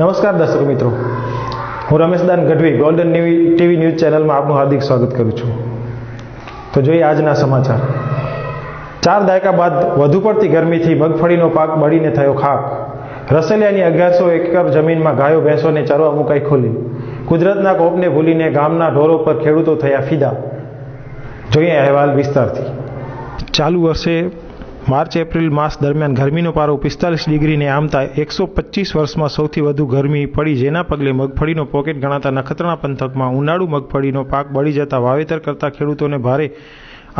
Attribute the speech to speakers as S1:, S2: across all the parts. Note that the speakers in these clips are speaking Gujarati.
S1: નમસ્કાર દર્શક મિત્રો, હું Rameshdan Gadhvi golden TV news ચેનલમાં આપનું હાર્દિક સ્વાગત કરું છું. તો જોઈએ આજના સમાચાર. 4 દાયકા બાદ વધુ પડતી ગરમીથી મગફળીનો પાક બળીને થયો ખાક. રસલિયાની 1100 એકર જમીનમાં ગાયો ભેંસોને ચરવા મુકાઈ ખુલ્લી. કુદરતના કોપને ભૂલીને ગામના ઢોરો પર ખેડૂતો થયા ફિદા. જોઈએ અહેવાલ વિસ્તારથી. ચાલુ વર્ષે માર્ચ એપ્રિલ માસ દરમિયાન ગરમીનો પારો 45 ડિગ્રીને આમતા 125 વર્ષમાં સૌથી વધુ ગરમી પડી, જેના પગલે મગફળીનો પોકેટ ગણાતા નખત્રાણા પંથકમાં ઉનાળુ મગફળીનો પાક બળી જતા વાવેતર કરતા ખેડૂતોને ભારે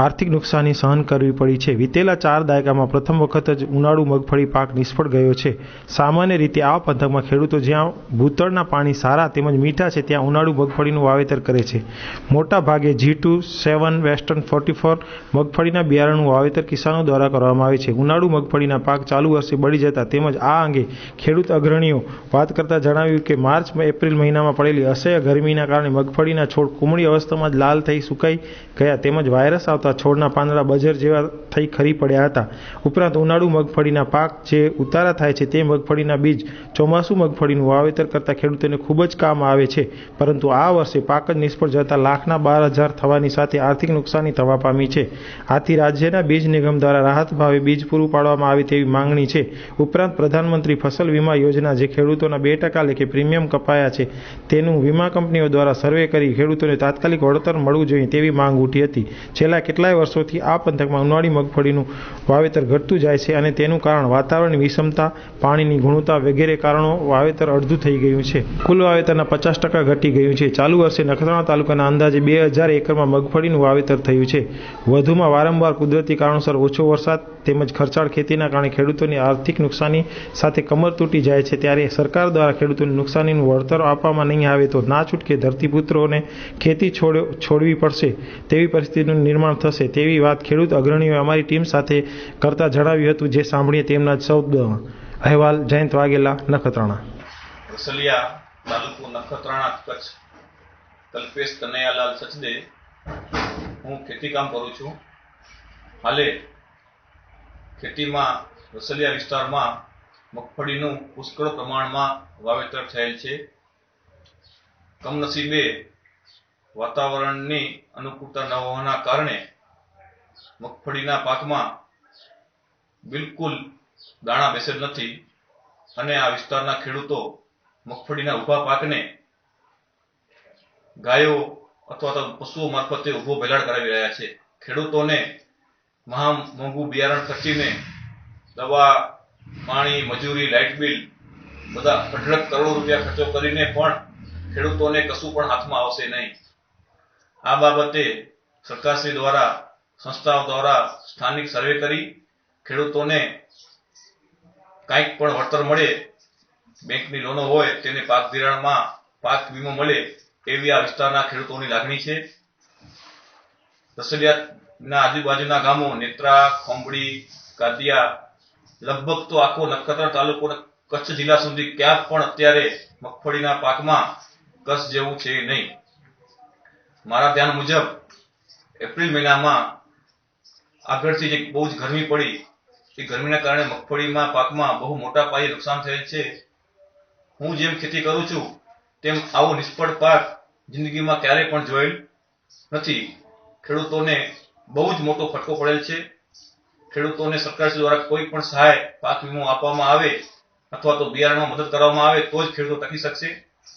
S1: આર્થિક નુકસાની સહન કરવી પડી છે. વિતેલા 4 દાયકામાં પ્રથમ વખત જ ઉનાળુ મગફળી પાક નિષ્ફળ ગયો છે. સામાન્ય રીતે આ પંથકમાં ખેડૂતો જ્યાં ભૂતળના પાણી સારા તેમજ મીઠા છે ત્યાં ઉનાળુ મગફળીનું વાવેતર કરે છે. મોટા ભાગે G27 વેસ્ટર્ન 44 મગફળીના બિયારણનું વાવેતર કિસાનો દ્વારા કરવામાં આવે છે. ઉનાળુ મગફળીના પાક ચાલુ વર્ષે બળી જતા તેમજ આ અંગે ખેડૂત અગ્રણીઓ વાત કરતા જણાવ્યું કે માર્ચ એપ્રિલ મહિનામાં પડેલી અસહ્ય ગરમીના કારણે મગફળીના છોડ કુમળી અવસ્થામાં જ લાલ થઈ સુકાઈ ગયા તેમજ વાયરસ છોડના પાંદડા બજર જેવા થઈ ખરી પડ્યા હતા. ઉપરાંત ઉનાળુ મગફળીના પાક જે ઉતારા થાય છે તે મગફળીના બીજ ચોમાસુ મગફળીનું વાવેતર કરતા ખેડૂતોને ખૂબ જ કામ આવે છે, પરંતુ આ વર્ષે પાક જ નિષ્ફળ જતા લાખના 12,000 થવાની સાથે આર્થિક નુકસાની થવા પામી છે. આથી રાજ્યના બીજ નિગમ દ્વારા રાહત ભાવે બીજ પૂરું પાડવામાં આવે તેવી માંગણી છે. ઉપરાંત પ્રધાનમંત્રી ફસલ વીમા યોજના જે ખેડૂતોના 2% લેખે પ્રીમિયમ કપાયા છે તેનું વીમા કંપનીઓ દ્વારા સર્વે કરી ખેડૂતોને તાત્કાલિક વળતર મળવું જોઈએ તેવી માંગ ઉઠી હતી. છેલ્લા કેટલાય વર્ષોથી આ પંથકમાં ઉનાળી મગફળીનું વાવેતર ઘટતું જાય છે અને તેનું કારણ વાતાવરણની વિષમતા, પાણીની ગુણવત્તા વગેરે કારણો વાવેતર અડધું થઈ ગયું છે. કુલ વાવેતરના 50% ઘટી ગયું છે. ચાલુ વર્ષે નખત્રાણા તાલુકાના અંદાજે 2000 એકરમાં મગફળીનું વાવેતર થયું છે. વધુમાં વારંવાર કુદરતી કારણોસર ઓછો વરસાદ તેમજ ખર્ચાળ ખેતીના કારણે ખેડૂતોની આર્થિક નુકસાની સાથે કમર તૂટી જાય છે. ત્યારે સરકાર દ્વારા ખેડૂતોને નુકસાનીનું વળતર આપવામાં નહીં આવે તો ના છૂટકે ધરતીપુત્રોને ખેતી છોડવી પડશે તેવી પરિસ્થિતિનું નિર્માણ થશે તેવી વાત ખેડૂત અગ્રણીઓએ અમારી ટીમ સાથે કરતા જણાવ્યું હતું, જે સાંભળીએ તેમના જ શબ્દોમાં. અહેવાલ જયંત વાઘેલા, નખત્રાણા.
S2: રસલિયા તાલુકો નખત્રાણા કચ્છ. કલ્પેશ કનૈયાલાલ સચદે. હું ખેતી કામ કરું છું. હાલે ખેતીમાં રસલિયા વિસ્તારમાં મગફળીનું પુષ્કળ પ્રમાણમાં વાવેતર થયેલ છે. કમનસીબે વાતાવરણની અનુકૂળતા ન હોવાના કારણે મગફળીના પાકમાં બિલકુલ દાણા બેસેલ નથી અને આ વિસ્તારના ખેડૂતો મગફળીના ઊભા પાકને ગાયો અથવા તો પશુઓ મારફતે ઊભો ભેલાડ કરાવી રહ્યા છે. ખેડૂતોને મહા મોંઘું બિયારણ ખર્ચીને દવા, પાણી, મજૂરી, લાઇટ બિલ બધા 18 કરોડ રૂપિયા ખર્ચો કરીને પણ ખેડૂતોને કશું પણ હાથમાં આવશે નહીં. આ બાબતે સરકારશ્રી દ્વારા, સંસ્થાઓ દ્વારા સ્થાનિક સર્વે કરી ખેડૂતોને કંઈક પણ વળતર મળે, બેંકની લોનો હોય તેને પાક ધિરાણમાં પાક વીમો મળે એવી આ વિસ્તારના ખેડૂતોની લાગણી છે. રસલિયાના આજુબાજુના ગામો નેત્રા, ખોંભડી, કાદિયા, લગભગ તો આખો નખત્રાણા તાલુકો કચ્છ જિલ્લા સુધી ક્યાં પણ અત્યારે મગફળીના પાકમાં કચ્છ જેવું છે નહીં. મારા ધ્યાન મુજબ એપ્રિલ મહિનામાં આગળથી જે બહુ જ ગરમી પડી એ ગરમીના કારણે મગફળીમાં પાકમાં બહુ મોટા પાયે નુકસાન થયેલ છે. હું જેમ ખેતી કરું છું તેમ આવો નિષ્ફળ પાક જિંદગીમાં ક્યારેય પણ જોયેલ નથી. ખેડૂતોને બહુ જ મોટો ફટકો પડેલ છે. ખેડૂતોને સરકાર દ્વારા કોઈ પણ સહાય, પાક વીમો આપવામાં આવે અથવા તો બિયારણમાં મદદ કરવામાં આવે તો જ ખેડૂતો ટકી શકશે,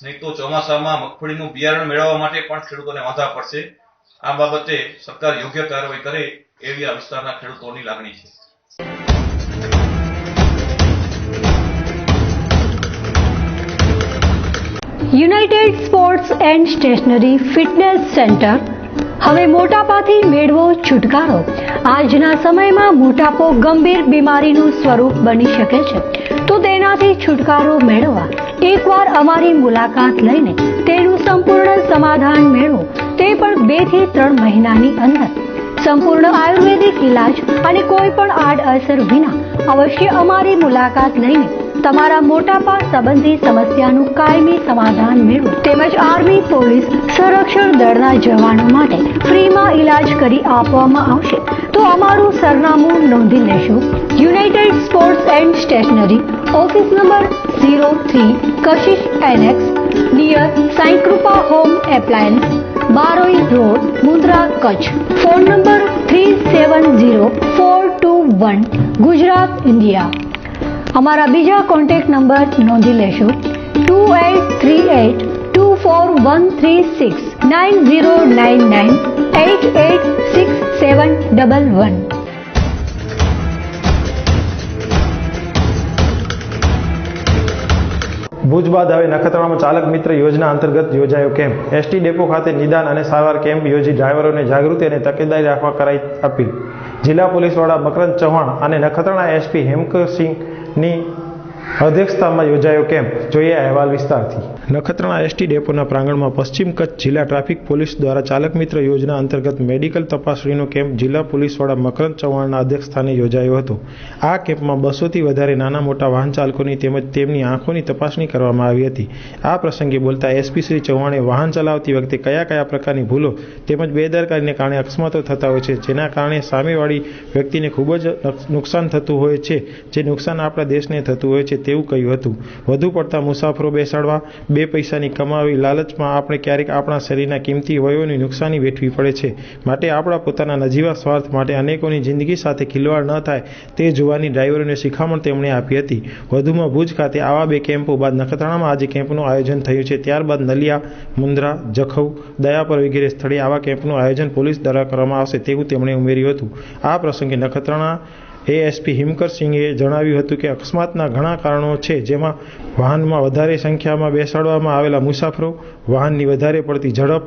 S2: નહીં તો ચોમાસામાં મગફળીનું બિયારણ મેળવવા માટે પણ ખેડૂતોને વાંધા પડશે. આ બાબતે સરકાર યોગ્ય કાર્યવાહી કરે એવી આ વિસ્તારના ખેડૂતોની લાગણી છે.
S3: United sports and stationery fitness centre. હવે મોટાપાથી મેળવો છુટકારો. આજના સમયમાં મોટાપો ગંભીર બીમારીનું સ્વરૂપ બની શકે છે, તો તેનાથી છુટકારો મેળવવા એકવાર અમારી મુલાકાત લઈને તેનું સંપૂર્ણ સમાધાન મેળવો, તે પણ 2 થી 3 મહિનાની અંદર. સંપૂર્ણ આયુર્વેદિક ઇલાજ અને કોઈ પણ આડઅસર વિના અવશ્ય અમારી મુલાકાત લઈને તમારા મોટાપા સંબંધી સમસ્યાનું કાયમી સમાધાન મેળવો. તેમજ આર્મી, પોલીસ, સંરક્ષણ દળના જવાનો માટે ફ્રીમાં ઇલાજ કરી આપવામાં આવશે. તો અમારું સરનામું નોંધી લેશો. United sports and stationery, Office number 03 Kashish Annex near Sai Krupa Home Appliance, Baroi Road, Mundra, Kutch. Phone number 370421 Gujarat, India. અમારા બીજા કોન્ટેક્ટ નંબર નોંધી લેશો 2838241369 9099886711.
S1: ભુજ બાદ હવે નખત્રાણામાં ચાલક મિત્ર યોજના અંતર્ગત યોજાયો કેમ્પ. એસટી ડેપો ખાતે નિદાન અને સારવાર કેમ્પ યોજી ડ્રાઈવરોને જાગૃતિ અને તકેદારી રાખવા કરાઈ અપીલ. જિલ્લા પોલીસ વડા મકરંદ ચૌહાણ અને નખત્રાણા એસપી હેમકરસિંહની અધ્યક્ષતામાં યોજાયો કેમ્પ. જોઈએ અહેવાલ વિસ્તારથી. નખત્રાણા એસટી ડેપોના પ્રાંગણમાં પશ્ચિમ કચ્છ જિલ્લા ટ્રાફિક પોલીસ દ્વારા ચાલક મિત્ર યોજના અંતર્ગત મેડિકલ તપાસણીનો કેમ્પ જિલ્લા પોલીસ વડા મકરંદ ચૌહાણના અધ્યક્ષસ્થાને યોજાયો હતો. આ કેમ્પમાં 200થી વધારે નાના મોટા વાહન ચાલકોની તેમજ તેમની આંખોની તપાસણી કરવામાં આવી હતી. આ પ્રસંગે બોલતા એસપી શ્રી ચૌહાણે વાહન ચલાવતી વખતે કયા કયા પ્રકારની ભૂલો તેમજ બેદરકારીને કારણે અકસ્માતો થતા હોય છે, જેના કારણે સામેવાળી વ્યક્તિને ખૂબ જ નુકસાન થતું હોય છે, જે નુકસાન આપણા દેશને થતું હોય છે તેવું કહ્યું હતું. વધુ પડતા મુસાફરો બેસાડવા, બે પૈસાની કમાવી લાલચમાં આપણે ક્યારેક આપણા શરીરના કિંમતી અવયવોની નુકસાની વેઠવી પડે છે. માટે આપણા પોતાના નજીવા સ્વાર્થ માટે અનેકોની જિંદગી સાથે ખિલવાડ ન થાય તે જોવાની ડ્રાઈવરોને શિખામણ તેમણે આપી હતી. વધુમાં ભુજ ખાતે આવા બે કેમ્પો બાદ નખત્રાણામાં આજે કેમ્પનું આયોજન થયું છે. ત્યારબાદ નલિયા, મુન્દ્રા, જખૌ, દયાપર વગેરે સ્થળે આવા કેમ્પનું આયોજન પોલીસ દ્વારા કરવામાં આવશે તેવું તેમણે ઉમેર્યું હતું. આ પ્રસંગે નખત્રાણા એએસપી હિમકરસિંહે જણાવ્યું હતું કે અકસ્માતના ઘણા કારણો છે, જેમાં વાહનમાં વધારે સંખ્યામાં બેસાડવામાં આવેલા મુસાફરો, વાહનની વધારે પડતી ઝડપ,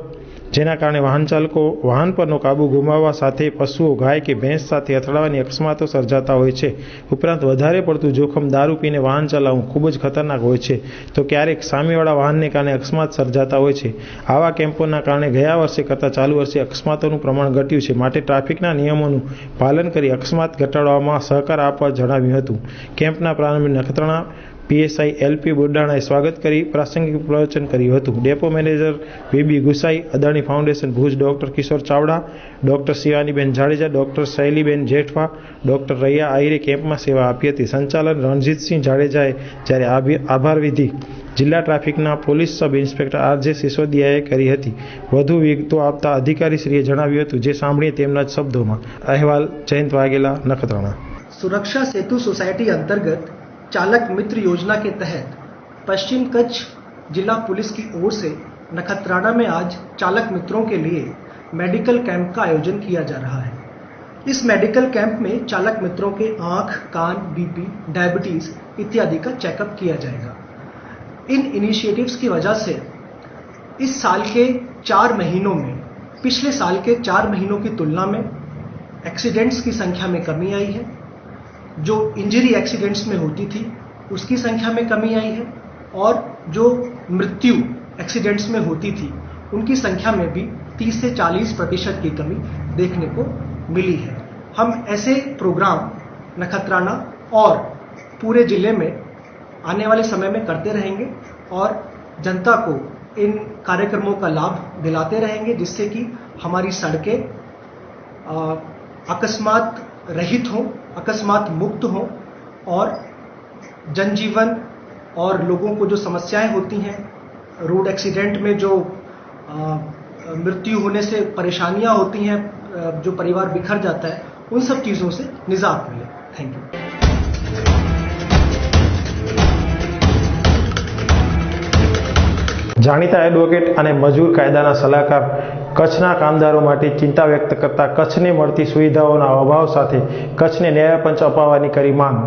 S1: જેના કારણે વાહન ચાલકો વાહન પરનો કાબુ ગુમાવવા સાથે પશુઓ, ગાય કે ભેંસ સાથે અથડાવાની અકસ્માતો સર્જાતા હોય છે. ઉપરાંત વધારે પડતું જોખમ દારૂ પીને વાહન ચલાવવું ખૂબ જ ખતરનાક હોય છે, તો ક્યારેક સામેવાળા વાહનને કારણે અકસ્માત સર્જાતા હોય છે. આવા કેમ્પોના કારણે ગયા વર્ષે કરતાં ચાલુ વર્ષે અકસ્માતોનું પ્રમાણ ઘટ્યું છે. માટે ટ્રાફિકના નિયમોનું પાલન કરી અકસ્માત ઘટાડવામાં સહકાર આપવા જણાવ્યું હતું. કેમ્પના પ્રારંભે નખત્રાણા પીએસઆઈ એલપી બુડાણાએ સ્વાગત કરી પ્રાસંગિક પ્રવચન કર્યું હતું. Depot manager VB Gusai, Adani foundation Bhuj doctor Kishor Chavda, doctor Shivaniben Jadeja, doctor Shailiben Jethwa, doctor Raiya આહિરે કેમ્પમાં સેવા આપી હતી. સંચાલન રણજીતસિંહ જાડેજાએ જ્યારે આભાર વિધિ જિલ્લા ટ્રાફિકના પોલીસ સબ ઇન્સ્પેક્ટર આરજે સિસોદિયાએ કરી હતી. વધુ વિગતો આપતા અધિકારીશ્રીએ જણાવ્યું હતું, જે સાંભળીએ તેમના જ શબ્દોમાં. અહેવાલ जयंत वाघेला, नखत्राणा.
S4: सुरक्षा सेतु सोसाइटी अंतर्गत चालक मित्र योजना के तहत पश्चिम कच्छ जिला पुलिस की ओर से नखत्राणा में आज चालक मित्रों के लिए मेडिकल कैंप का आयोजन किया जा रहा है. इस मेडिकल कैंप में चालक मित्रों के आंख, कान, बीपी, डायबिटीज इत्यादि का चेकअप किया जाएगा. इन इनिशिएटिव्स की वजह से इस साल के 4 महीनों में पिछले साल के 4 महीनों की तुलना में एक्सीडेंट्स की संख्या में कमी आई है. जो इंजरी एक्सीडेंट्स में होती थी उसकी संख्या में कमी आई है और जो मृत्यु एक्सीडेंट्स में होती थी उनकी संख्या में भी 30 से 40% की कमी देखने को मिली है. हम ऐसे प्रोग्राम नखत्राणा और पूरे जिले में आने वाले समय में करते रहेंगे और जनता को इन कार्यक्रमों का लाभ दिलाते रहेंगे, जिससे कि हमारी सड़कें अकस्मात रहित हों, अकस्मात मुक्त हों और जनजीवन और लोगों को जो समस्याएं होती हैं, रोड एक्सीडेंट में जो मृत्यु होने से परेशानियां होती हैं, जो परिवार बिखर जाता है, उन सब चीज़ों से निजात मिले. Thank you.
S1: જાણીતા એડવોકેટ અને મજૂર કાયદાના સલાહકાર કચ્છના કામદારો માટે ચિંતા વ્યક્ત કરતા કચ્છને મળતી સુવિધાઓના અભાવ સાથે કચ્છને ન્યાયપંચ અપાવવાની કરી માંગ.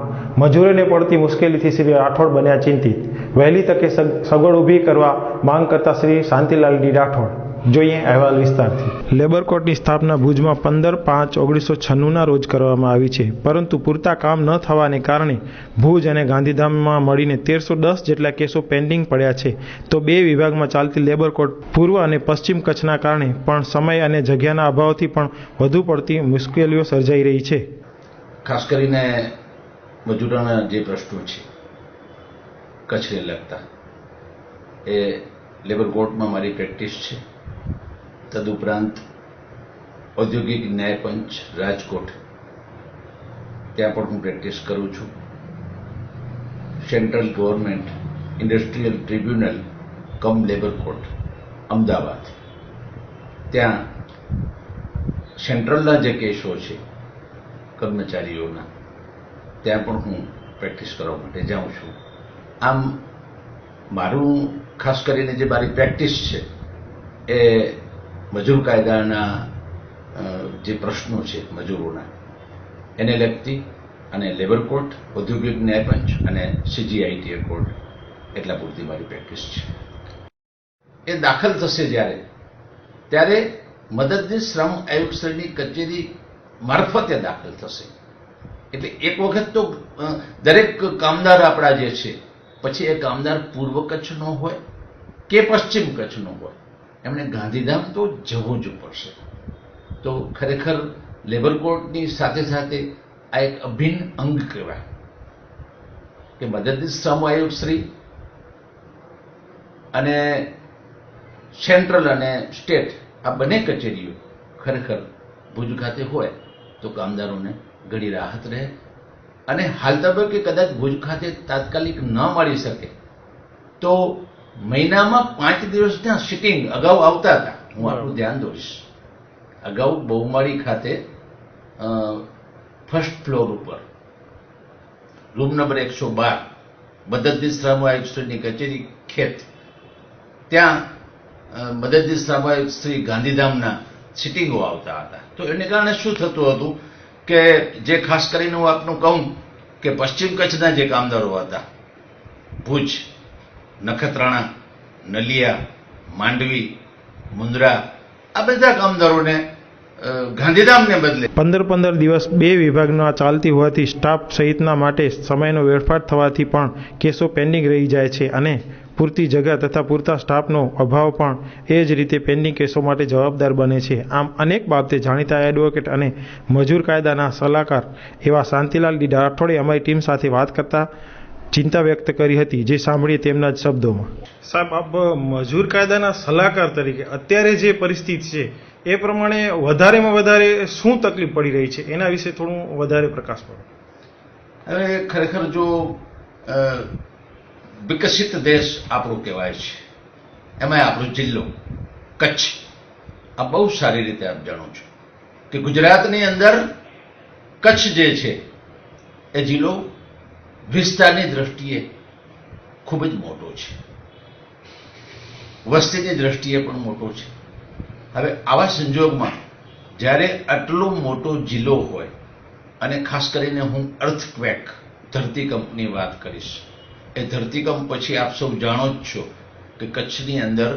S1: મજૂરોને પડતી મુશ્કેલીથી શ્રી રાઠોડ બન્યા ચિંતિત. વહેલી તકે સગવડ ઊભી કરવા માંગ કરતા શ્રી શાંતિલાલજી રાઠોડ. જોઈએ અહેવાલ વિસ્તારથી. લેબર કોર્ટની સ્થાપના ભુજમાં 15/5/1996ના રોજ કરવામાં આવી છે, પરંતુ પૂરતા કામ ન થવાને કારણે ભુજ અને ગાંધીધામમાં મળીને 1310 જેટલા કેસો પેન્ડિંગ પડ્યા છે. તો બે વિભાગમાં ચાલતી લેબર કોર્ટ પૂર્વ અને પશ્ચિમ કચ્છના કારણે પણ સમય અને જગ્યાના અભાવથી પણ વધુ પડતી મુશ્કેલીઓ સર્જાઈ રહી છે.
S5: ખાસ કરીને મજૂરોના જે પ્રશ્નો છે કચ્છને લગતા, એ લેબર કોર્ટમાં મારી પ્રેક્ટિસ છે. તદુપરાંત ઔદ્યોગિક ન્યાયપંચ રાજકોટ, ત્યાં પણ હું પ્રેક્ટિસ કરું છું. સેન્ટ્રલ ગવર્મેન્ટ ઇન્ડસ્ટ્રીયલ ટ્રિબ્યુનલ કમ લેબર કોર્ટ અમદાવાદ, ત્યાં સેન્ટ્રલના જે કેસો છે કર્મચારીઓના, ત્યાં પણ હું પ્રેક્ટિસ કરવા માટે જાઉં છું. આમ મારું ખાસ કરીને જે મારી પ્રેક્ટિસ છે એ મજૂર કાયદાના જે પ્રશ્નો છે મજૂરોના એને લગતી, અને લેબર કોર્ટ, ઔદ્યોગિક ન્યાયપંચ અને CGITA કોર્ટ એટલા પૂરતી મારી પ્રેક્ટિસ છે. એ દાખલ થશે ત્યારે મદદનીશ શ્રમ આયુક્તશ્રીની કચેરી મારફતે દાખલ થશે. એટલે એક વખત તો દરેક કામદાર આપણા જે છે, પછી એ કામદાર પૂર્વ કચ્છનો હોય કે પશ્ચિમ કચ્છનો હોય, એમણે ગાંધીધામ તો જવું જ પડશે. તો ખરેખર લેબર કોર્ટની સાથે સાથે આ એક અભિન્ન અંગ કહેવાય કે મદદનીશ શ્રમ આયુક્તશ્રી અને સેન્ટ્રલ અને સ્ટેટ આ બંને કચેરીઓ ખરેખર ભુજ ખાતે હોય તો કામદારોને ઘણી રાહત રહે. અને હાલ તબક્કે કદાચ ભુજ ખાતે તાત્કાલિક ન મળી શકે તો મહિનામાં 5 દિવસના સિટિંગ અગાઉ આવતા હતા. હું આપણું ધ્યાન દોરીશ. અગાઉ બહુમાળી ખાતે ફર્સ્ટ ફ્લોર ઉપર રૂમ નંબર 112 મદદનીશ શ્રમ આયુક્તશ્રીની કચેરી ખેત, ત્યાં મદદનીશ શ્રમ આયુક્તશ્રી ગાંધીધામના સિટિંગો આવતા હતા. તો એને કારણે શું થતું હતું કે જે ખાસ કરીને હું આપનું કહું કે પશ્ચિમ કચ્છના જે કામદારો હતા, ભુજ, નખત્રાણા, નલિયા, માંડવી, મુન્દ્રા, આ બધા કામદારોને ગાંધીધામને બદલે
S1: 15 દિવસ બે વિભાગના ચાલતી હોવાથી સ્ટાફ સહિતના માટે સમયનો વેડફાટ થવાથી પણ કેસો પેન્ડિંગ રહી જાય છે અને પૂરતી જગ્યા તથા પૂરતા સ્ટાફનો અભાવ પણ એ જ રીતે પેન્ડિંગ કેસો માટે જવાબદાર બને છે. આમ અનેક બાબતે જાણીતા એડવોકેટ અને મજૂર કાયદાના સલાહકાર એવા શાંતિલાલ ડી રાઠોડે અમારી ટીમ સાથે વાત કરતા ચિંતા વ્યક્ત કરી હતી, જે સાંભળીએ તેમના જ શબ્દોમાં. સાહેબ, આપ મજૂર કાયદાના સલાહકાર તરીકે અત્યારે જે પરિસ્થિતિ છે એ પ્રમાણે વધારેમાં વધારે શું તકલીફ પડી રહી છે એના વિશે થોડું વધારે પ્રકાશ પાડો.
S5: હવે ખરેખર જો વિકસિત દેશ આપણો કહેવાય છે, એમાં આપણો જિલ્લો કચ્છ, આ બહુ સારી રીતે આપ જાણો છો કે ગુજરાતની અંદર કચ્છ જે છે એ જિલ્લો વિસ્તારની દ્રષ્ટિએ ખૂબ જ મોટો છે, વસ્તીની દ્રષ્ટિએ પણ મોટો છે. હવે આવા સંજોગમાં જ્યારે આટલો મોટો જિલ્લો હોય, અને ખાસ કરીને હું અર્થક્વેક ધરતીકંપની વાત કરીશ, એ ધરતીકંપ પછી આપ સૌ જાણો જ છો કે કચ્છની અંદર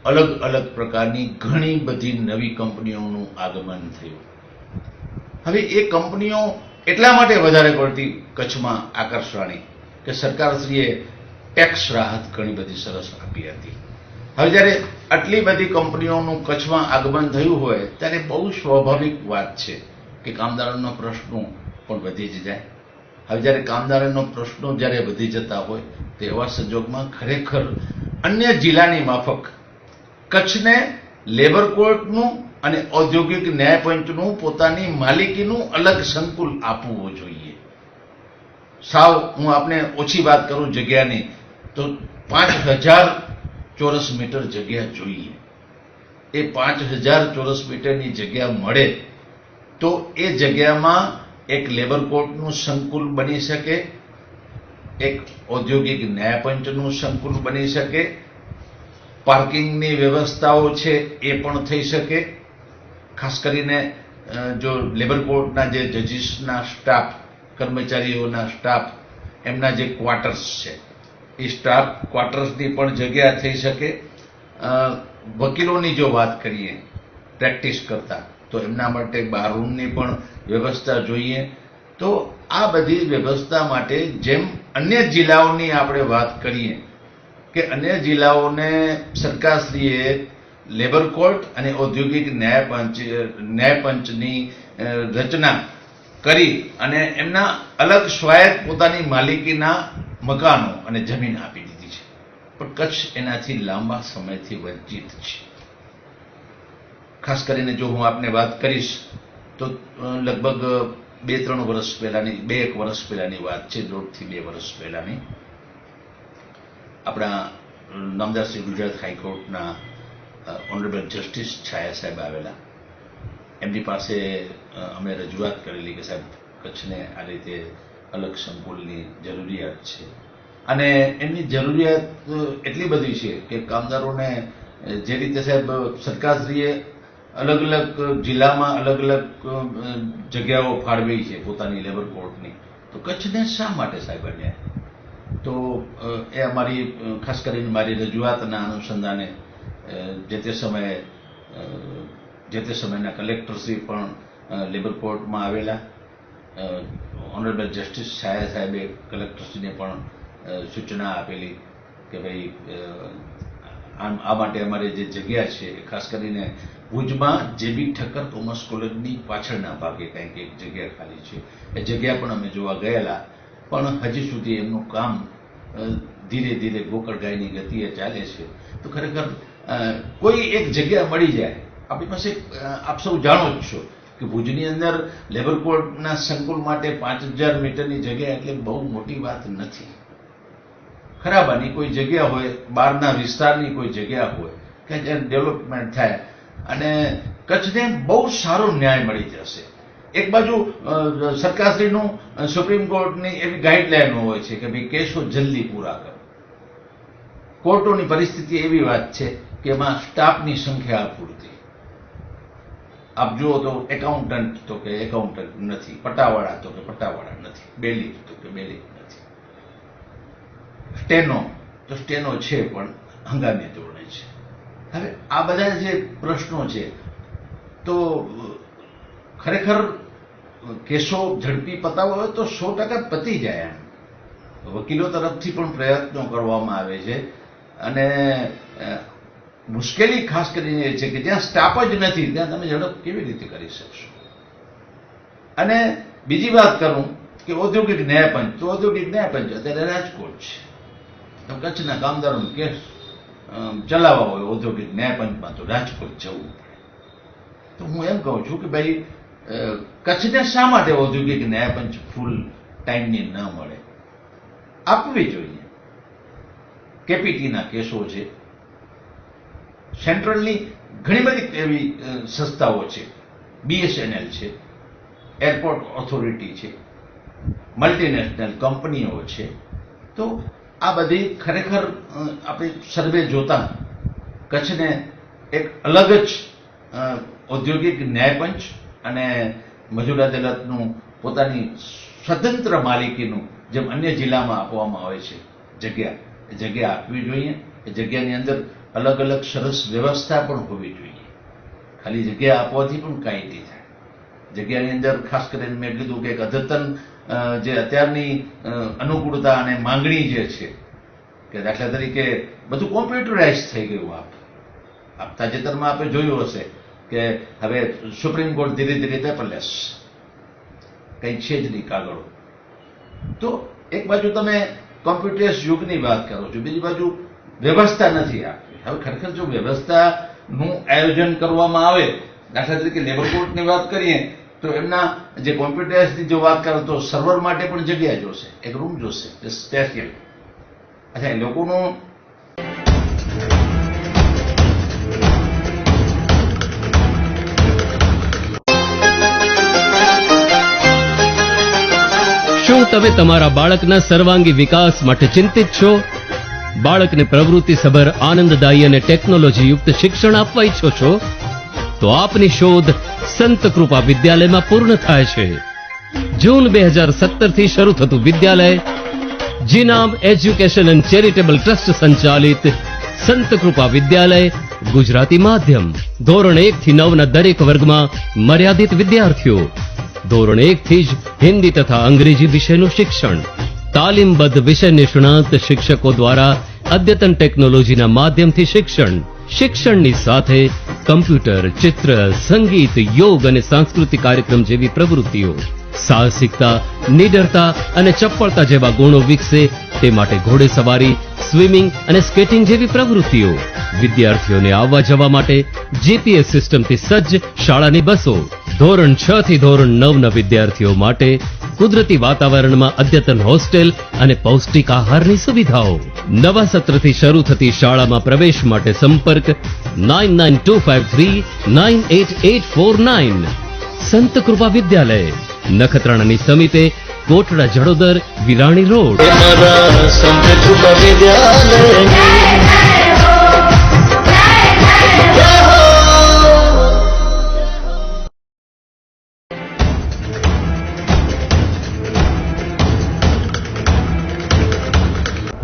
S5: અલગ અલગ પ્રકારની ઘણી બધી નવી કંપનીઓનું આગમન થયું. હવે એ કંપનીઓ એટલા માટે વધારે પડતી કચ્છમાં આકર્ષવાની કે સરકારશ્રીએ ટેક્સ રાહત ઘણી બધી સરસ આપી હતી. હવે જ્યારે આટલી બધી કંપનીઓનું કચ્છમાં આગમન થયું હોય ત્યારે બહુ સ્વાભાવિક વાત છે કે કામદારોનો પ્રશ્નો પણ વધી જ જાય. હવે જ્યારે કામદારોનો પ્રશ્નો જ્યારે વધી જતા હોય તો એવા સંજોગમાં ખરેખર અન્ય જિલ્લાની માફક કચ્છને લેબર કોર્ટનું અને ઔદ્યોગિક ન્યાયપંચનું પોતાની માલિકીનું અલગ સંકુલ આપવું જોઈએ. સાવ હું આપને ઓછી વાત કરું જગ્યાની તો 5000 ચોરસ મીટર જગ્યા જોઈએ. એ 5000 ચોરસ મીટરની જગ્યા મળે તો એ જગ્યામાં એક લેબર કોર્ટનું સંકુલ બની શકે, એક ઔદ્યોગિક ન્યાયપંચનું સંકુલ બની શકે, પાર્કિંગની વ્યવસ્થાઓ છે એ પણ થઈ શકે. ખાસ કરીને જો લેબર કોર્ટના જે જજીસના સ્ટાફ, કર્મચારીઓના સ્ટાફ, એમના જે ક્વાર્ટર્સ છે એ સ્ટાફ ક્વાર્ટર્સની પણ જગ્યા થઈ શકે. વકીલોની જો વાત કરીએ પ્રેક્ટિસ કરતા તો એમના માટે બારરૂમની પણ વ્યવસ્થા જોઈએ. તો આ બધી વ્યવસ્થા માટે જેમ અન્ય જિલ્લાઓની આપણે વાત કરીએ કે અન્ય જિલ્લાઓને સરકારશ્રીએ લેબર કોર્ટ અને ઔદ્યોગિક ન્યાયપંચની રચના કરી અને એમના અલગ સ્વાયત્ત પોતાની માલિકીના મકાનો અને જમીન આપી દીધી છે, પણ કચ્છ એનાથી લાંબા સમયથી વંચિત છે. ખાસ કરીને જો હું આપને વાત કરીશ તો લગભગ 2-3 વર્ષ પહેલાની 2-1 વર્ષ પહેલાની વાત છે, 1.5 થી 2 વર્ષ પહેલાની. આપણા નામદાર શ્રી ગુજરાત હાઈકોર્ટના ઓનરેબલ જસ્ટિસ છાયા સાહેબ આવેલા. એમની પાસે અમે રજૂઆત કરેલી કે સાહેબ કચ્છને આ રીતે અલગ સંકુલની જરૂરિયાત છે, અને એમની જરૂરિયાત એટલી બધી છે કે કામદારોને જે રીતે સાહેબ સરકારશ્રીએ અલગ અલગ જિલ્લામાં અલગ અલગ જગ્યાઓ ફાળવી છે પોતાની લેબર કોર્ટની, તો કચ્છને શા માટે સાહેબ અન્યાય? તો એ અમારી ખાસ કરીને મારી રજૂઆતના અનુસંધાને જે તે સમયના કલેક્ટરશ્રી પણ લેબર કોર્ટમાં આવેલા. ઓનરેબલ જસ્ટિસ છાયા સાહેબે કલેક્ટરશ્રીને પણ સૂચના આપેલી કે ભાઈ આ માટે અમારે જે જગ્યા છે, ખાસ કરીને ભુજમાં JB ઠક્કર કોમર્સ કોલેજની પાછળના ભાગે કંઈક એક જગ્યા ખાલી છે. એ જગ્યા પણ અમે જોવા ગયેલા, પણ હજી સુધી એમનું કામ ધીરે ધીરે ગોકળગાયની ગતિએ ચાલે છે. તો ખરેખર કોઈ એક જગ્યા મળી જાય. આપણી પાસે આપ સૌ જાણો જ છો કે ભુજની અંદર લેબર કોર્ટના સંકુલ માટે 5000 મીટરની જગ્યા એટલે બહુ મોટી વાત નથી. ખરાબાની કોઈ જગ્યા હોય, બહારના વિસ્તારની કોઈ જગ્યા હોય કે જ્યાં ડેવલપમેન્ટ થાય અને કચ્છને બહુ સારો ન્યાય મળી જશે. એક બાજુ સરકારશ્રીનું સુપ્રીમ કોર્ટની એવી ગાઈડલાઈનો હોય છે કે ભાઈ કેસો જલ્દી પૂરા કરો. કોર્ટોની પરિસ્થિતિ એવી વાત છે કે એમાં સ્ટાફની સંખ્યા પૂરતી. આપ જુઓ તો એકાઉન્ટન્ટ તો કે એકાઉન્ટન્ટ નથી, પટાવાળા તો કે પટાવાળા નથી, બેલીફ તો કે બેલીફ નથી, સ્ટેનો તો સ્ટેનો છે પણ હંગામી ધોરણે છે. હવે આ બધા જે પ્રશ્નો છે, તો ખરેખર કેસો ઝડપી પતાવવા હોય તો 100% પતી જાય. એમ વકીલો તરફથી પણ પ્રયત્નો કરવામાં આવે છે, અને મુશ્કેલી ખાસ કરીને એ છે કે જ્યાં સ્ટાફ જ નથી ત્યાં તમે ઝડપ કેવી રીતે કરી શકશો. અને બીજી વાત કરું કે ઔદ્યોગિક ન્યાયપંચ, તો ઔદ્યોગિક ન્યાયપંચ અત્યારે રાજકોટ છે. તો કચ્છના કામદારોનો કેસ ચલાવવા હોય ઔદ્યોગિક ન્યાયપંચમાં તો રાજકોટ જવું પડે. તો હું એમ કહું છું કે ભાઈ કચ્છને શા માટે ઔદ્યોગિક ન્યાયપંચ ફૂલ ટાઈમની ન મળે? આપવી જોઈએ. કેપીટીના કેસો છે, સેન્ટ્રલની ઘણી બધી એવી સંસ્થાઓ છે, BSNL છે, એરપોર્ટ ઓથોરિટી છે, મલ્ટીનેશનલ કંપનીઓ છે. તો આ બધી ખરેખર આપણે સર્વે જોતા કચ્છને એક અલગ જ ઔદ્યોગિક ન્યાયપંચ અને મજૂર અદાલતનું પોતાની સ્વતંત્ર માલિકીનું જેમ અન્ય જિલ્લામાં આપવામાં આવે છે જગ્યા, એ જગ્યા આપવી જોઈએ. એ જગ્યાની અંદર અલગ અલગ સરસ વ્યવસ્થા પણ હોવી જોઈએ. ખાલી જગ્યા આપવાથી પણ કાંઈ નહીં થાય. જગ્યાની અંદર ખાસ કરીને મેં કીધું કે એક અદ્યતન જે અત્યારની અનુકૂળતા અને માંગણી જે છે, કે દાખલા તરીકે બધું કોમ્પ્યુટરાઇઝ થઈ ગયું. આપ તાજેતરમાં આપણે જોયું હશે કે હવે સુપ્રીમ કોર્ટ ધીરે ધીરે પેપરલેસ, કંઈ છે જ નહીં કાગળો. તો એક બાજુ તમે કોમ્પ્યુટરાઇઝ યુગની વાત કરો છો, બીજી બાજુ વ્યવસ્થા નથી આપવી. હવે ખરેખર જો વ્યવસ્થાનું આયોજન કરવામાં આવે, દાખલા તરીકે લેબર કોર્ટની વાત કરીએ તો એમના જે કોમ્પ્યુટરાઇઝની જો વાત કરો તો સર્વર માટે પણ જગ્યા જોશે, એક રૂમ જોશે સ્પેશિયલ. અચ્છા, એ લોકોનું
S6: શું તમે તમારા બાળકના સર્વાંગી વિકાસ માટે ચિંતિત છો? બાળકને પ્રવૃત્તિસભર, આનંદદાયી અને ટેકનોલોજી યુક્ત શિક્ષણ આપવા ઈચ્છો છો? તો આપની શોધ સંત કૃપા વિદ્યાલયમાં પૂર્ણ થાય છે. જૂન 2017 થી શરૂ થતું વિદ્યાલય જીનામ એજ્યુકેશન એન્ડ ચેરિટેબલ ટ્રસ્ટ સંચાલિત સંત કૃપા વિદ્યાલય ગુજરાતી માધ્યમ. ધોરણ 1 થી 9 ના દરેક વર્ગમાં મર્યાદિત વિદ્યાર્થીઓ. ધોરણ 1 થી જ હિન્દી તથા અંગ્રેજી વિષયનું શિક્ષણ. તાલીમબદ્ધ વિષય નિષ્ણાત શિક્ષકો દ્વારા અદ્યતન ટેકનોલોજીના માધ્યમથી શિક્ષણ. શિક્ષણની સાથે કમ્પ્યુટર, ચિત્ર, સંગીત, યોગ અને સાંસ્કૃતિક કાર્યક્રમ જેવી પ્રવૃત્તિઓ. સાહસિકતા, નિડરતા અને ચપળતા જેવા ગુણો વિકસે તે માટે ઘોડેસવારી, સ્વિમિંગ અને સ્કેટિંગ જેવી પ્રવૃત્તિઓ. વિદ્યાર્થીઓને આવવા જવા માટે GPS સિસ્ટમથી સજ્જ શાળાની બસો, ધોરણ 6 થી ધોરણ 9 ના વિદ્યાર્થીઓ માટે કુદરતી વાતાવરણમાં અદ્યતન હોસ્ટેલ અને પૌષ્ટિક આહારની સુવિધાઓ. નવા સત્રથી શરૂ થતી શાળામાં પ્રવેશ માટે સંપર્ક 9925398849. સંત કૃપા વિદ્યાલય, નખત્રાણાની સમીપે, કોટડા જડોદર, વિરાણી રોડ.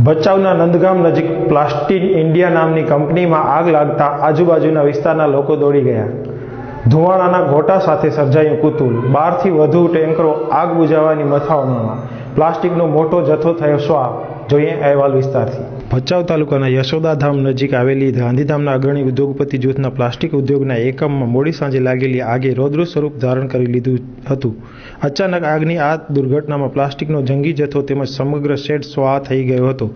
S1: ભચાઉના નંદગામ નજીક પ્લાસ્ટિક ઇન્ડિયા નામની કંપનીમાં આગ લાગતા આજુબાજુના વિસ્તારના લોકો દોડી ગયા. ધુમાડાના ઘોટા સાથે સર્જાયું કુતુલ. 12 થી વધુ ટેન્કરો આગ બુઝાવવાની મથામણમાં. પ્લાસ્ટિકનો મોટો જથ્થો થયો સ્વાહ. જોઈએ અહેવાલ વિસ્તારથી. ભચાઉ તાલુકાના યશોદાધામ નજીક આવેલી ગાંધીધામના અગ્રણી ઉદ્યોગપતિ જૂથના પ્લાસ્ટિક ઉદ્યોગના એકમમાં મોડી સાંજે લાગેલી આગે રૌદ્ર સ્વરૂપ ધારણ કરી લીધું હતું. અચાનક આગની આ દુર્ઘટનામાં પ્લાસ્ટિકનો જંગી જથ્થો તેમજ સમગ્ર શેડ સ્વાહ થઈ ગયો હતો.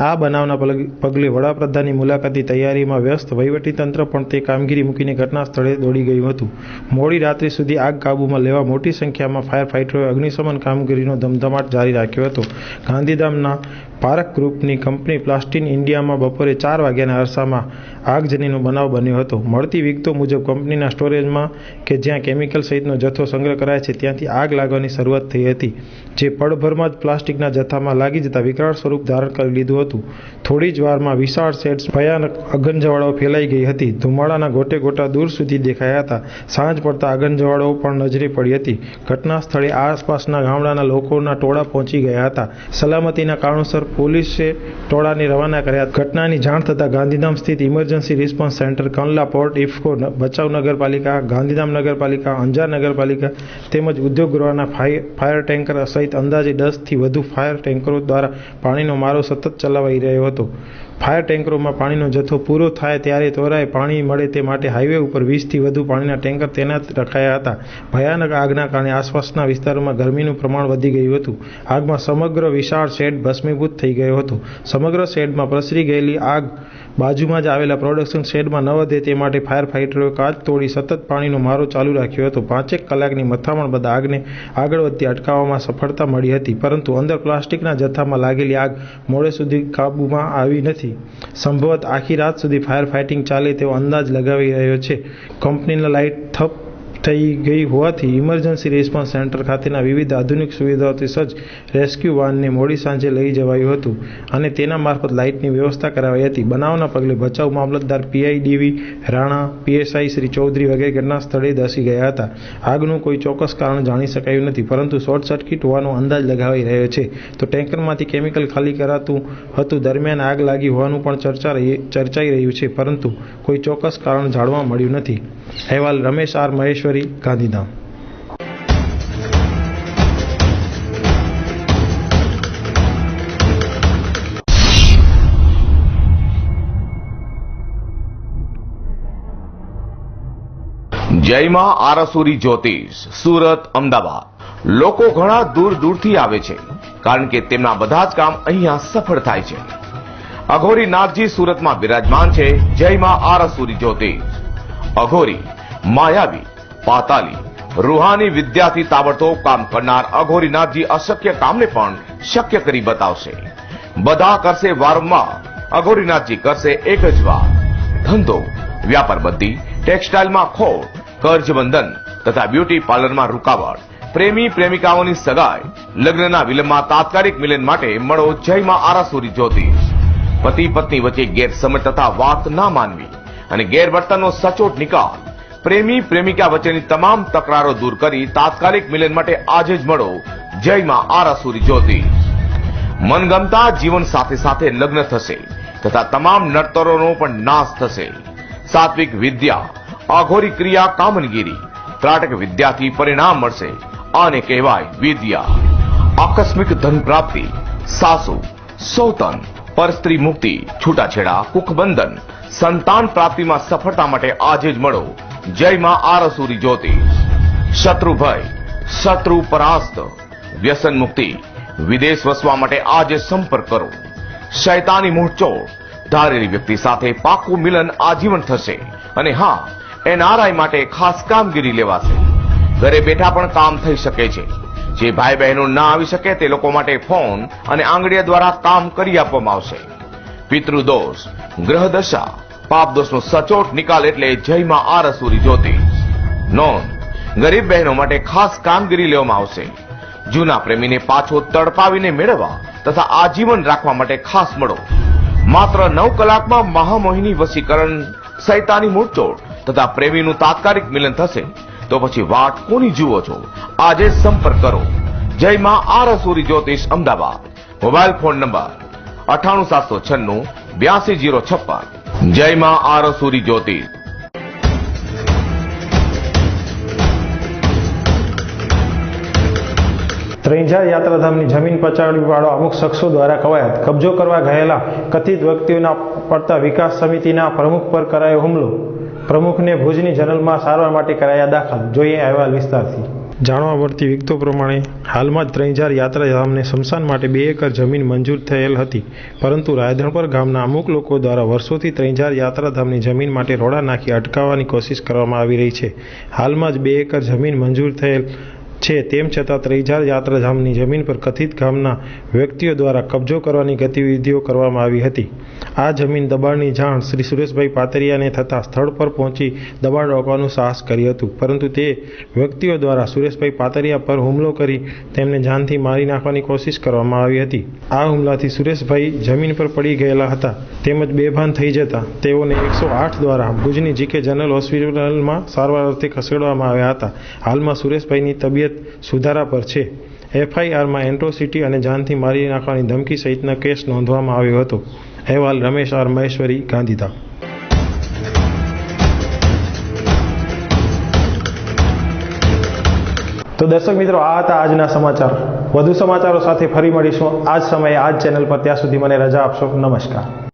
S1: આ બનાવના પગલે વડાપ્રધાનની મુલાકાતની તૈયારીમાં વ્યસ્ત વહીવટીતંત્ર પણ તે કામગીરી મૂકીને ઘટના સ્થળે દોડી ગયું હતું. મોડી રાત્રિ સુધી આગ કાબૂમાં લેવા મોટી સંખ્યામાં ફાયર ફાઇટરોએ અગ્નિશમન કામગીરીનો ધમધમાટ જારી રાખ્યો હતો. ગાંધીધામના પારક ગ્રુપની કંપની પ્લાસ્ટિક ઇન્ડિયામાં બપોરે 4 વાગ્યાના અરસામાં આગજનીનો બનાવ બન્યો હતો. મળતી વિગતો મુજબ કંપનીના સ્ટોરેજમાં કે જ્યાં કેમિકલ સહિતનો જથ્થો સંગ્રહ કરાય છે ત્યાંથી આગ લાગવાની શરૂઆત થઈ હતી, જે પળભરમાં જ પ્લાસ્ટિકના જથ્થામાં લાગી જતા વિકરાળ સ્વરૂપ ધારણ કરી લીધું હતું. થોડી જ વારમાં વિશાળ શેડ્સ ભયાનક અગનજવાળાઓ ફેલાઈ ગઈ હતી. ધુમાડાના ગોટે ગોટા દૂર સુધી દેખાયા હતા. સાંજ પડતા અગનજવાળાઓ પણ નજરે પડી હતી. ઘટના સ્થળે આસપાસના ગામડાના લોકોના ટોળા પહોંચી ગયા હતા. સલામતીના કારણોસર પોલીસે ટોળાને રવાના કર્યા. ઘટનાની જાણ થતાં ગાંધીધામ સ્થિત emergency response centre, Kandla port, IFFCO, Bhachau નગરપાલિકા, ગાંધીધામ નગરપાલિકા, અંજાર નગરપાલિકા તેમજ ઉદ્યોગ ગૃહના ફાયર ટેન્કર સહિત અંદાજે 10 થી વધુ ફાયર ટેન્કરો દ્વારા પાણીનો મારો સતત ચલાવાઈ રહ્યો હતો. ફાયર ટેન્કરોમાં પાણીનો જથ્થો પૂરો થાય ત્યારે ત્વરાએ પાણી મળે તે માટે હાઈવે ઉપર 20 થી વધુ પાણીના ટેન્કર તૈનાત રખાયા હતા. ભયાનક આગના કારણે આસપાસના વિસ્તારોમાં ગરમીનું પ્રમાણ વધી ગયું હતું. આગમાં સમગ્ર વિશાળ શેડ ભસ્મીભૂત થઈ ગયો હતો. સમગ્ર શેડમાં પ્રસરી ગયેલી આગ બાજુમાં જ આવેલા પ્રોડક્શન શેડમાં ન વધે તે માટે ફાયર ફાઇટરોએ કાચ તોડી સતત પાણીનો મારો ચાલુ રાખ્યો હતો. 5 કલાકની મથામણ બાદ આગને આગળ વધતી અટકાવવામાં સફળતા મળી હતી, પરંતુ અંદર પ્લાસ્ટિકના જથ્થામાં લાગેલી આગ મોડે સુધી કાબૂમાં આવી નથી. સંભવત આખી રાત સુધી ફાયર ફાઇટિંગ ચાલે તેવો અંદાજ લગાવી રહ્યો છે. કંપનીના લાઇટ થપ થઈ ગઈ હોવાથી ઇમરજન્સી રિસ્પોન્સ સેન્ટર ખાતેના વિવિધ આધુનિક સુવિધાઓથી સજ્જ રેસ્ક્યુ વાનને મોડી સાંજે લઈ જવાયું હતું અને તેના મારફત લાઇટની વ્યવસ્થા કરાવી હતી. બનાવના પગલે ભચાઉ મામલતદાર પીઆઈડીવી રાણા, પીએસઆઈ શ્રી ચૌધરી વગેરે ઘટના સ્થળે ધસી ગયા હતા. આગનું કોઈ ચોક્કસ કારણ જાણી શકાયું નથી, પરંતુ શોર્ટ સર્કિટ હોવાનો અંદાજ લગાવાઈ રહ્યો છે. તો ટેન્કરમાંથી કેમિકલ ખાલી કરાતું હતું દરમિયાન આગ લાગી હોવાનું પણ ચર્ચાઈ રહ્યું છે, પરંતુ કોઈ ચોક્કસ કારણ જાણવા મળ્યું નથી. અહેવાલ રમેશ આર મહેશ્વરી, ગાંધીધામ.
S7: જયમાં આરસુરી જ્યોતિષ, સુરત, અમદાવાદ. લોકો ઘણા દૂર દૂરથી આવે છે, કારણ કે તેમના બધા જ કામ અહીંયા સફળ થાય છે. અઘોરી નાથજી સુરતમાં બિરાજમાન છે. જયમાં આરસુરી જ્યોતિષ. અઘોરી, માયાવી, પાતાલી, રૂહાની વિદ્યાથી તાબડતોબ કામ કરનાર અઘોરીનાથજી અશક્ય કામને પણ શક્ય કરી બતાવશે. બધા કરશે વારંવાર, અઘોરીનાથજી કરશે એક જ વાર. ધંધો, વ્યાપાર બંધી, ટેક્સટાઇલમાં ખોટ, કર્જ બંધન તથા બ્યુટી પાર્લરમાં રૂકાવટ, પ્રેમી પ્રેમિકાઓની સગાઈ, લગ્નના વિલંબમાં તાત્કાલિક મિલન માટે મળો જયમાં આરાસુરી જ્યોતિષ. પતિ પત્ની વચ્ચે ગેરસમજ તથા વાત ના માનવી અને ગેરવર્તનનો સચોટ નિકાલ, પ્રેમી પ્રેમિકા વચ્ચેની તમામ તકરારો દૂર કરી તાત્કાલિક મિલન માટે આજે જ મળો જયમાં આરાસુરી જ્યોતિષ. મનગમતા જીવન સાથે સાથે લગ્ન થશે તથા તમામ નડતરોનો પણ નાશ થશે. સાત્વિક વિદ્યા, અઘોરી ક્રિયા, કામનગીરી, ત્રાટક વિદ્યાથી પરિણામ મળશે. આને કહેવાય વિદ્યા. આકસ્મિક ધન પ્રાપ્તિ, સાસુ, સૌતન, પરસ્ત્રી મુક્તિ, છૂટાછેડા, કુખબંધન, સંતાન પ્રાપ્તિમાં સફળતા માટે આજે જ મળો જયમાં આરસુરી જ્યોતિષ. શત્રુ ભય, શત્રુ પરાસ્ત, વ્યસન મુક્તિ, વિદેશ વસવા માટે આજે સંપર્ક કરો. શૈતાની મૂંઢચોડ, ધારેલી વ્યક્તિ સાથે પાકું મિલન આજીવન થશે. અને હા, એનઆરઆઈ માટે ખાસ કામગીરી લેવાશે. ઘરે બેઠા પણ કામ થઈ શકે છે. જે ભાઈ બહેનો ના આવી શકે તે લોકો માટે ફોન અને આંગળીયા દ્વારા કામ કરી આપવામાં આવશે. પિતૃદોષ, ગ્રહ દશા, પાપ દોષનો સચોટ નિકાલ એટલે જય માં આરસુરી જ્યોતિષ. નોંધ, ગરીબ બહેનો માટે ખાસ કામગીરી લેવામાં આવશે. જૂના પ્રેમીને પાછો તડપાવીને મેળવવા તથા આજીવન રાખવા માટે ખાસ મળો. માત્ર 9 કલાકમાં મહામોહિની વશીકરણ, શૈતાની મૂળચોડ તથા પ્રેમીનું તાત્કાલિક મિલન થશે. તો પછી વાટ કોની જુઓ છો? આજે જ સંપર્ક કરો. જય માં આરસુરી જ્યોતિષ, અમદાવાદ. Mobile phone number 98796 82056. જય માં આરસુરી જ્યોતિષ.
S1: ત્રંજાર યાત્રાધામની જમીન પચાવવાળા અમુક શખ્સો દ્વારા કવાયત કબજો કરવા ગયેલા કથિત વ્યક્તિઓના પડતા વિકાસ સમિતિના પ્રમુખ પર કરાયો હુમલો. પ્રમુખને ભુજની જનરલમાં સારવાર માટે કરાયા દાખલ. જોઈએ અહેવાલ વિસ્તારથી. જાણવા મળતી વિગતો પ્રમાણે હાલમાં જ ત્રંજાર યાત્રાધામને સ્મશાન માટે 2 એકર જમીન મંજૂર થયેલ હતી, પરંતુ રાયધણપર ગામના અમુક લોકો દ્વારા વર્ષોથી ત્રંજાર યાત્રાધામની જમીન માટે રોડા નાખી અટકાવવાની કોશિશ કરવામાં આવી રહી છે. હાલમાં જ 2 એકર જમીન મંજૂર થયેલ છે, તેમ છતાં ત્રંજાર યાત્રાધામની જમીન પર કથિત ગામના વ્યક્તિઓ દ્વારા કબજો કરવાની ગતિવિધિઓ કરવામાં આવી હતી. આ જમીન દબાણની જાણ શ્રી સુરેશભાઈ પાતરિયાને થતાં સ્થળ પર પહોંચી દબાણ રોકવાનું સાહસ કર્યું હતું, પરંતુ તે વ્યક્તિઓ દ્વારા સુરેશભાઈ પાતરિયા પર હુમલો કરી તેમને જાનથી મારી નાખવાની કોશિશ કરવામાં આવી હતી. આ હુમલાથી સુરેશભાઈ જમીન પર પડી ગયેલા હતા, તેમજ બેભાન થઈ જતા તેઓને 108 દ્વારા ભુજની જીકે જનરલ હોસ્પિટલમાં સારવાર અર્થે ખસેડવામાં આવ્યા હતા. હાલમાં સુરેશભાઈની તબિયત સુધારા પર છે. એફઆઈઆરમાં એન્ટ્રોસિટી અને જાનથી મારી નાખવાની ધમકી સહિતના કેસ નોંધવામાં આવ્યો હતો. અહેવાલ રમેશ આર મહેશ્વરી, ગાંધીધામ. તો દર્શક મિત્રો, આ હતા આજના સમાચાર. વધુ સમાચારો સાથે ફરી મળીશું આ જ સમયે આ જ ચેનલ પર. ત્યાં સુધી મને રજા આપશો. નમસ્કાર.